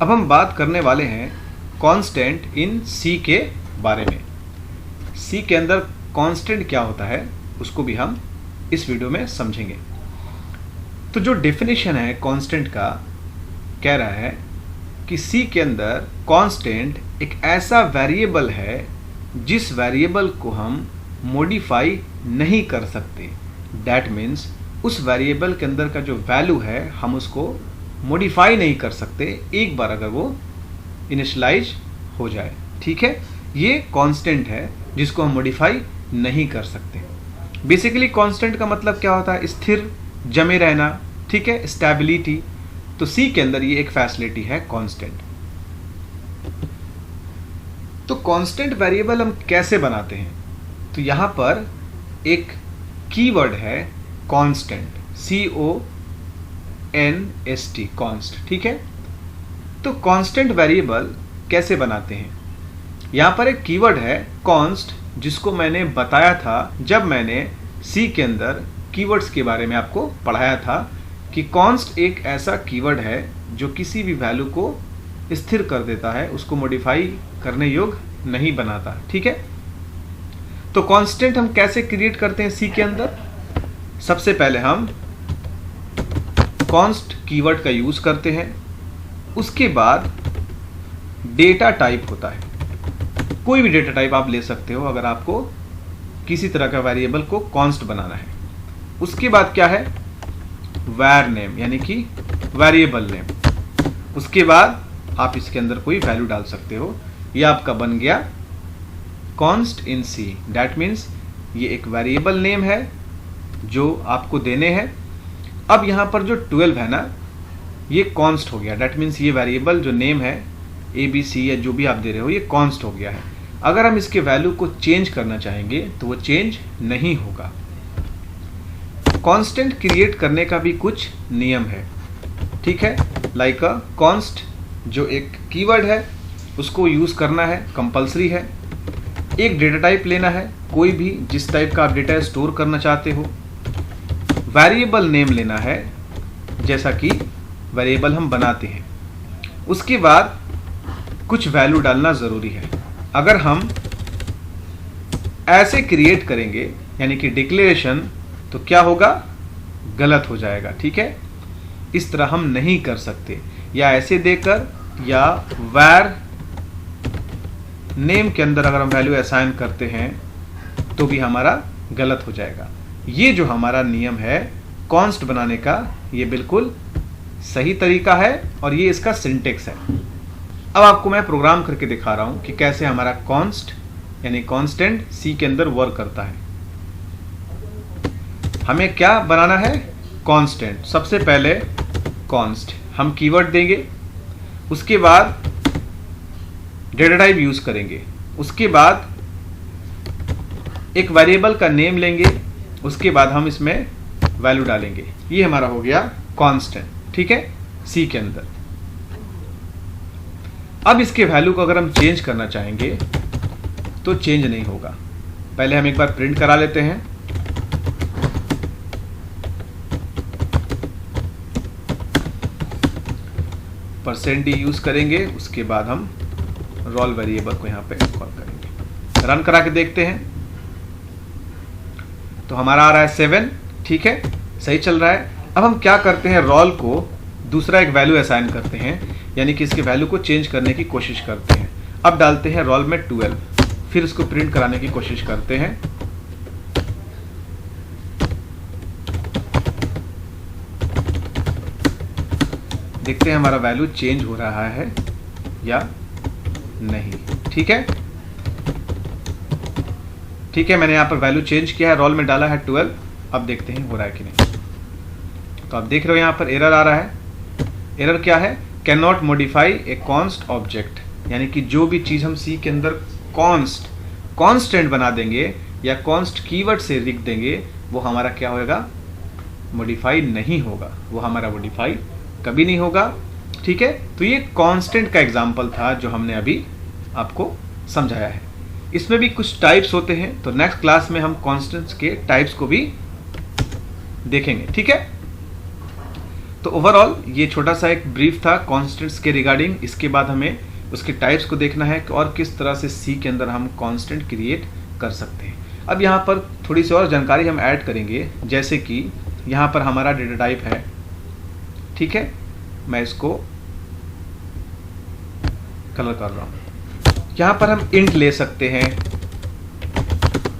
अब हम बात करने वाले हैं कांस्टेंट इन सी के बारे में। सी के अंदर कांस्टेंट क्या होता है उसको भी हम इस वीडियो में समझेंगे। तो जो डेफिनेशन है कांस्टेंट का कह रहा है कि सी के अंदर कांस्टेंट एक ऐसा वेरिएबल है जिस वेरिएबल को हम मॉडिफाई नहीं कर सकते। दैट मीन्स उस वेरिएबल के अंदर का जो वैल्यू है हम उसको मॉडिफाई नहीं कर सकते एक बार अगर वो इनिशियलाइज हो जाए। ठीक है, ये कांस्टेंट है जिसको हम मॉडिफाई नहीं कर सकते। बेसिकली कांस्टेंट का मतलब क्या होता है? स्थिर, जमे रहना। ठीक है, स्टेबिलिटी। तो सी के अंदर ये एक फैसिलिटी है कांस्टेंट। तो कांस्टेंट वेरिएबल हम कैसे बनाते हैं? तो यहां पर एक कीवर्ड है कांस्टेंट, CONST, कॉन्स्ट। ठीक है, तो कांस्टेंट वेरिएबल कैसे बनाते हैं? यहां पर एक कीवर्ड है कॉन्स्ट जिसको मैंने बताया था जब मैंने सी के अंदर कीवर्ड्स के बारे में आपको पढ़ाया था कि कॉन्स्ट एक ऐसा कीवर्ड है जो किसी भी वैल्यू को स्थिर कर देता है, उसको मॉडिफाई करने योग्य नहीं बनाता। ठीक है, तो कांस्टेंट हम कैसे क्रिएट करते हैं सी के अंदर? सबसे पहले हम कॉन्स्ट कीवर्ड का यूज करते हैं। उसके बाद डेटा टाइप होता है, कोई भी डेटा टाइप आप ले सकते हो अगर आपको किसी तरह का वेरिएबल को कॉन्स्ट बनाना है। उसके बाद क्या है? वैर नेम, यानी कि वेरिएबल नेम। उसके बाद आप इसके अंदर कोई वैल्यू डाल सकते हो। ये आपका बन गया constant C. That means ये एक वेरिएबल नेम है जो आपको देने हैं। अब यहां पर जो 12 है ना, ये कॉन्स्ट हो गया। दैट मीन्स ये वेरिएबल जो नेम है ABC या जो भी आप दे रहे हो ये कॉन्स्ट हो गया है। अगर हम इसके वैल्यू को चेंज करना चाहेंगे तो वो चेंज नहीं होगा। कांस्टेंट क्रिएट करने का भी कुछ नियम है। ठीक है, लाइक अ कॉन्स्ट जो एक कीवर्ड है उसको यूज करना है, कंपलसरी है। एक डेटा टाइप लेना है, कोई भी जिस टाइप का आप डेटा स्टोर करना चाहते हो। वेरिएबल नेम लेना है जैसा कि वेरिएबल हम बनाते हैं। उसके बाद कुछ वैल्यू डालना जरूरी है। अगर हम ऐसे क्रिएट करेंगे यानी कि डिक्लेरेशन, तो क्या होगा? गलत हो जाएगा। ठीक है, इस तरह हम नहीं कर सकते। या ऐसे देकर या वैर नेम के अंदर अगर हम वैल्यू असाइन करते हैं तो भी हमारा गलत हो जाएगा। ये जो हमारा नियम है कॉन्स्ट बनाने का, ये बिल्कुल सही तरीका है और ये इसका सिंटेक्स है। अब आपको मैं प्रोग्राम करके दिखा रहा हूं कि कैसे हमारा कॉन्स्ट यानी कांस्टेंट सी के अंदर वर्क करता है। हमें क्या बनाना है? कांस्टेंट। सबसे पहले कॉन्स्ट हम कीवर्ड देंगे, उसके बाद डेटा टाइप यूज करेंगे, उसके बाद एक वेरिएबल का नेम लेंगे, उसके बाद हम इसमें वैल्यू डालेंगे। ये हमारा हो गया कांस्टेंट। ठीक है, सी के अंदर। अब इसके वैल्यू को अगर हम चेंज करना चाहेंगे तो चेंज नहीं होगा। पहले हम एक बार प्रिंट करा लेते हैं। %d यूज करेंगे, उसके बाद हम रोल वेरिएबल को यहां पे कॉल करेंगे। रन करा के देखते हैं तो हमारा आ रहा है 7। ठीक है, सही चल रहा है। अब हम क्या करते हैं? रोल को दूसरा एक वैल्यू असाइन करते हैं, यानी कि इसके वैल्यू को चेंज करने की कोशिश करते हैं। अब डालते हैं रोल में 12, फिर इसको प्रिंट कराने की कोशिश करते हैं। देखते हैं हमारा वैल्यू चेंज हो रहा है या नहीं। ठीक है, ठीक है, मैंने यहां पर वैल्यू चेंज किया है, रोल में डाला है 12। अब देखते हैं हो रहा है कि नहीं। तो आप देख रहे हो यहां पर एरर आ रहा है। एरर क्या है? Can not modify A const object, यानी कि जो भी चीज हम सी के अंदर कांस्टेंट बना देंगे या कॉन्स्ट कीवर्ड से लिख देंगे वो हमारा क्या होगा? मॉडिफाई नहीं होगा। वो हमारा मॉडिफाई कभी नहीं होगा। ठीक है, तो ये कांस्टेंट का एग्जांपल था जो हमने अभी आपको समझाया है। इसमें भी कुछ टाइप्स होते हैं, तो नेक्स्ट क्लास में हम कांस्टेंट्स के टाइप्स को भी देखेंगे। ठीक है, तो ओवरऑल ये छोटा सा एक ब्रीफ था कॉन्स्टेंट्स के रिगार्डिंग। इसके बाद हमें उसके टाइप्स को देखना है और किस तरह से सी के अंदर हम कांस्टेंट क्रिएट कर सकते हैं। अब यहाँ पर थोड़ी सी और जानकारी हम ऐड करेंगे, जैसे कि यहाँ पर हमारा डेटा टाइप है, ठीक है, मैं इसको कलर कर रहा हूँ। यहाँ पर हम इंट ले सकते हैं,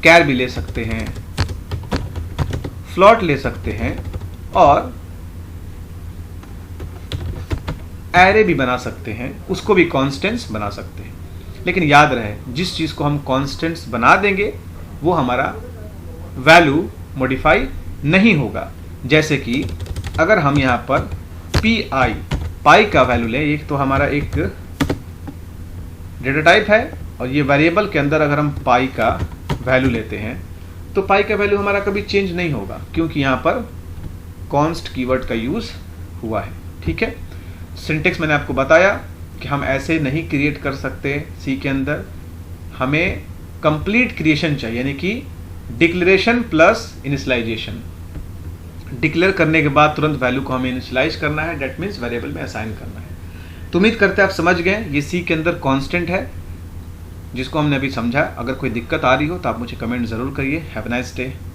कैर भी ले सकते हैं, फ्लोट ले सकते हैं और एरे भी बना सकते हैं, उसको भी कॉन्स्टेंट्स बना सकते हैं। लेकिन याद रहे, जिस चीज़ को हम कॉन्स्टेंट्स बना देंगे वो हमारा वैल्यू मॉडिफाई नहीं होगा। जैसे कि अगर हम यहाँ पर पाई का वैल्यू लें, एक तो हमारा एक डेटा टाइप है और ये वेरिएबल के अंदर अगर हम पाई का वैल्यू लेते हैं तो पाई का वैल्यू हमारा कभी चेंज नहीं होगा, क्योंकि यहाँ पर कॉन्स्ट कीवर्ड का यूज़ हुआ है, ठीक है। सिंटेक्स मैंने आपको बताया कि हम ऐसे नहीं क्रिएट कर सकते सी के अंदर, हमें कंप्लीट क्रिएशन चाहिए, यानी कि डिक्लेरेशन प्लस इनिशियलाइजेशन। डिक्लेयर करने के बाद तुरंत वैल्यू को हमें इनिशियलाइज करना है, डेट मीन्स वेरिएबल में असाइन करना है। तो उम्मीद करते हैं आप समझ गए, ये सी के अंदर कांस्टेंट है जिसको हमने अभी समझा। अगर कोई दिक्कत आ रही हो तो आप मुझे कमेंट ज़रूर करिए। Have a nice day.